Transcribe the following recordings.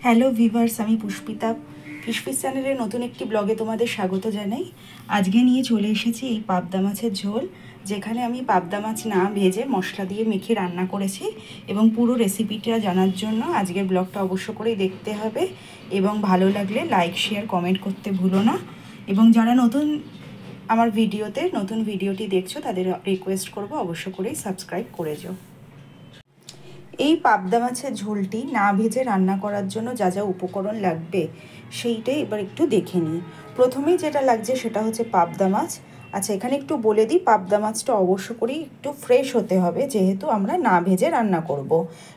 Hello viewers, আমি পুষ্পিতা। ফিশফিশ চ্যানেলের নতুন একটি ব্লগে তোমাদের স্বাগত জানাই। আজকে নিয়ে চলে এসেছি এই পাবদা মাছের ঝোল, যেখানে আমি পাবদা মাছ না ভেজে মশলা দিয়ে মেখে রান্না করেছি। এবং পুরো রেসিপিটা জানার জন্য আজকের ব্লগটা অবশ্য করেই দেখতে হবে, এবং ভালো লাগলে লাইক শেয়ার কমেন্ট করতে ভুলো না। এবং যারা আমার নতুন ভিডিওটি দেখছো তাদের রিকোয়েস্ট করবো অবশ্য করেই সাবস্ক্রাইব করে যাও। এই পাবদা মাছের ঝোলটি না ভেজে রান্না করার জন্য যা যা উপকরণ লাগবে সেইটাই এবার একটু দেখে নিই। প্রথমেই যেটা লাগছে সেটা হচ্ছে পাবদা মাছ। আচ্ছা, এখানে একটু বলে দিই, পাবদা মাছটা অবশ্য করেই একটু ফ্রেশ হতে হবে, যেহেতু আমরা না ভেজে রান্না করব।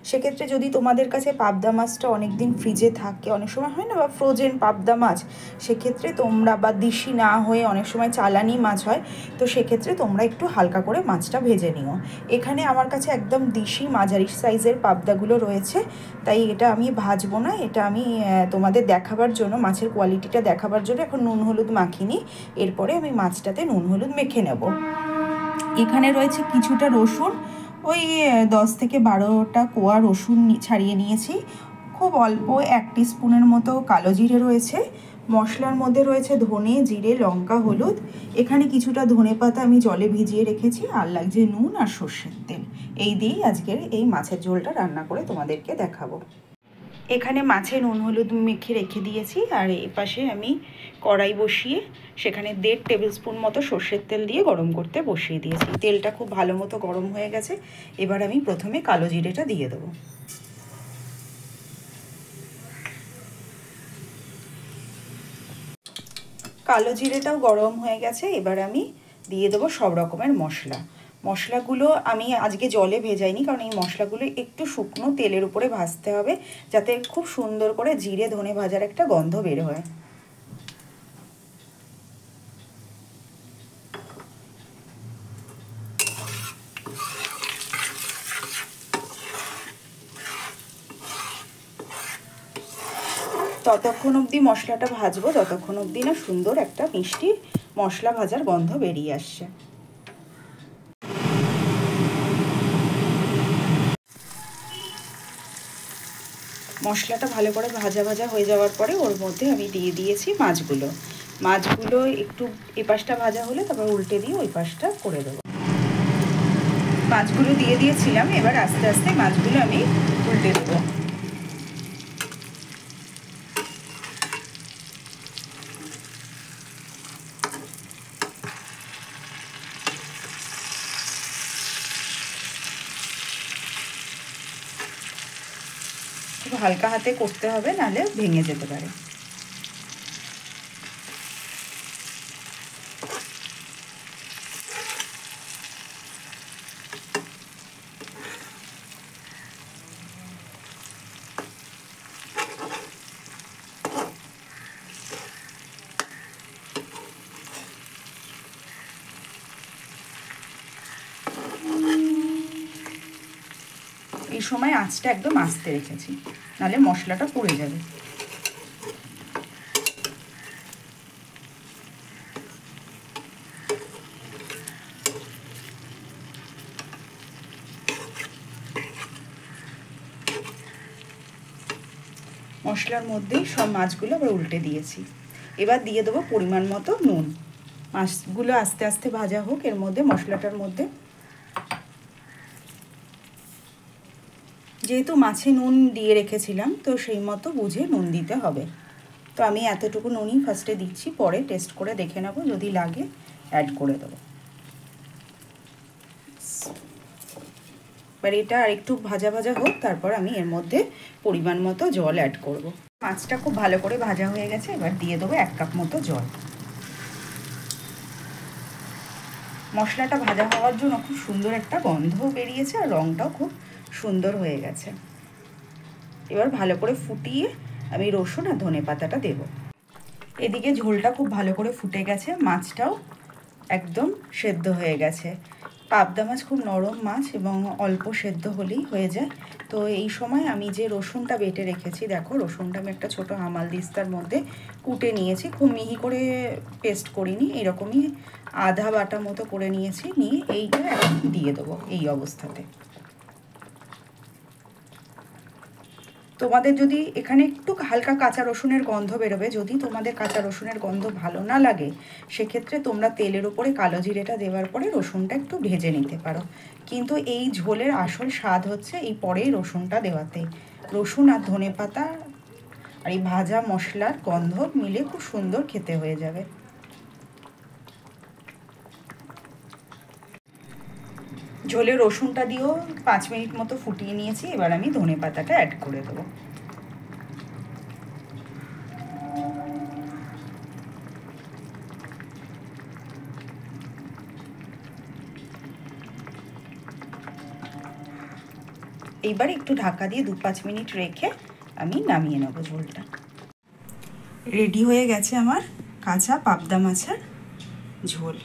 সেক্ষেত্রে যদি তোমাদের কাছে পাবদা মাছটা অনেক দিন ফ্রিজে থাকে, অনেক সময় হয় না, বা ফ্রোজেন পাবদা মাছ, সেক্ষেত্রে তোমরা, বা দিশি না হয়ে অনেক সময় চালানি মাছ হয়, তো সেক্ষেত্রে তোমরা একটু হালকা করে মাছটা ভেজে নিও। এখানে আমার কাছে একদম দিশি মাঝারি সাইজের পাবদাগুলো রয়েছে, তাই এটা আমি ভাজবো না। এটা আমি তোমাদের দেখাবার জন্য, মাছের কোয়ালিটিটা দেখাবার জন্য এখন নুন হলুদ মাখিনি। এরপরে আমি মাছটাতে নুন হলুদ মেখে নেব। এখানে রয়েছে কিছুটা রসুন, ওই 10 থেকে 12টা কোয়া রসুন ছাড়িয়ে নিয়েছি। খুব অল্প 1 টিস্পুনের মতো কালো জিরে রয়েছে। মশলার মধ্যে রয়েছে ধনে, জিরে, লঙ্কা, হলুদ। এখানে কিছুটা ধনে পাতা আমি জলে ভিজিয়ে রেখেছি, আর লাগছে নুন আর সর্ষের তেল। এই দিয়েই আজকের এই মাছের ঝোলটা রান্না করে তোমাদেরকে দেখাবো। এখানে মাছে নুন হলুদ মেখে রেখে দিয়েছি, আর এই পাশে আমি কড়াই বসিয়ে সেখানে 1.5 টেবিল স্পুন মতো সর্ষের তেল দিয়ে গরম করতে বসিয়ে দিয়েছি। তেলটা খুব ভালো মতো গরম হয়ে গেছে। এবার আমি প্রথমে কালো জিরেটা দিয়ে দেবো। কালো জিরেটাও গরম হয়ে গেছে। এবার আমি দিয়ে দেবো সব রকমের মশলাগুলো আমি আজকে জলে ভেজাইনি, কারণ এই মশলাগুলো একটু শুকনো তেলের উপরে ভাজতে হবে, যাতে খুব সুন্দর করে জিরে ধনে ভাজার একটা গন্ধ বের হয়। ততক্ষণ অবধি মশলাটা ভাজবো যতক্ষণ অবধি না সুন্দর একটা মিষ্টি মশলা ভাজার গন্ধ বেরিয়ে আসছে। মশলাটা ভালো করে ভাজা ভাজা হয়ে যাওয়ার পরে ওর মধ্যে আমি দিয়ে দিয়েছি মাছগুলো একটু এই পাশটা ভাজা হলে তারপর উল্টে দিয়ে ওই পাশটা করে দেবো। মাছগুলো দিয়ে দিয়েছিলাম, এবার আস্তে আস্তে মাছগুলো আমি উল্টে দেবো। খুব হালকা হাতে করতে হবে, নাহলে ভেঙে যেতে পারে। এই সময় আঁচটা একদম আস্তে রেখেছি, নাহলে মশলাটা পুড়ে যাবে। মশলার মধ্যেই সব মাছগুলো আবার উল্টে দিয়েছি। এবার দিয়ে দেবো পরিমাণ মতো নুন। মাছগুলো আস্তে আস্তে ভাজা হোক এর মধ্যে, মশলাটার মধ্যে। যেহেতু মাছে নুন দিয়ে রেখেছিলাম, তো সেই মতো বুঝে নুন দিতে হবে। তো আমি এতটুকু নুনই ফার্স্টে দিচ্ছি, পরে টেস্ট করে দেখে নেব, যদি লাগে অ্যাড করে দেবো। এবার এটা আর একটু ভাজা ভাজা হোক, তারপর আমি এর মধ্যে পরিমাণ মতো জল অ্যাড করব। মাছটা খুব ভালো করে ভাজা হয়ে গেছে, এবার দিয়ে দেবো 1 কাপ মতো জল। মশলাটা ভাজা হওয়ার জন্য খুব সুন্দর একটা গন্ধ বেরিয়েছে, আর রঙটাও খুব সুন্দর হয়ে গেছে। এবার ভালো করে ফুটিয়ে আমি রসুন আর ধনে পাতাটা দেবো। এদিকে ঝোলটা খুব ভালো করে ফুটে গেছে, মাছটাও একদম সেদ্ধ হয়ে গেছে। পাবদা মাছ খুব নরম মাছ, এবং অল্প সেদ্ধ হলেই হয়ে যায়। তো এই সময় আমি যে রসুনটা বেটে রেখেছি, দেখো রসুনটা আমি একটা ছোটো হামাল দিস্তার মধ্যে কুটে নিয়েছি। খুব মিহি করে পেস্ট করিনি, এরকমই আধা বাটা মতো করে নিয়েছি। নিয়ে এইটা এখন দিয়ে দেবো এই অবস্থাতে। তোমাদের যদি এখানে একটু হালকা কাঁচা রসুনের গন্ধ বেরোবে, যদি তোমাদের কাঁচা রসুনের গন্ধ ভালো না লাগে সেক্ষেত্রে তোমরা তেলের উপরে কালো জিরেটা দেওয়ার পরে রসুনটা একটু ভেজে নিতে পারো। কিন্তু এই ঝোলের আসল স্বাদ হচ্ছে এই পরেই রসুনটা দেওয়াতে। রসুন আর ধনেপাতা আর এই ভাজা মশলার গন্ধ মিলে খুব সুন্দর খেতে হয়ে যাবে। ঝোলে রসুনটা দিয়েও 5 মিনিট মতো ফুটিয়ে নিয়েছি। এবার আমি ধনেপাতাটা অ্যাড করে দেবো। এইবার একটু ঢাকা দিয়ে 2-5 মিনিট রেখে আমি নামিয়ে নেব ঝোলটা। রেডি হয়ে গেছে আমার কাঁচা পাবদা মাছের ঝোল।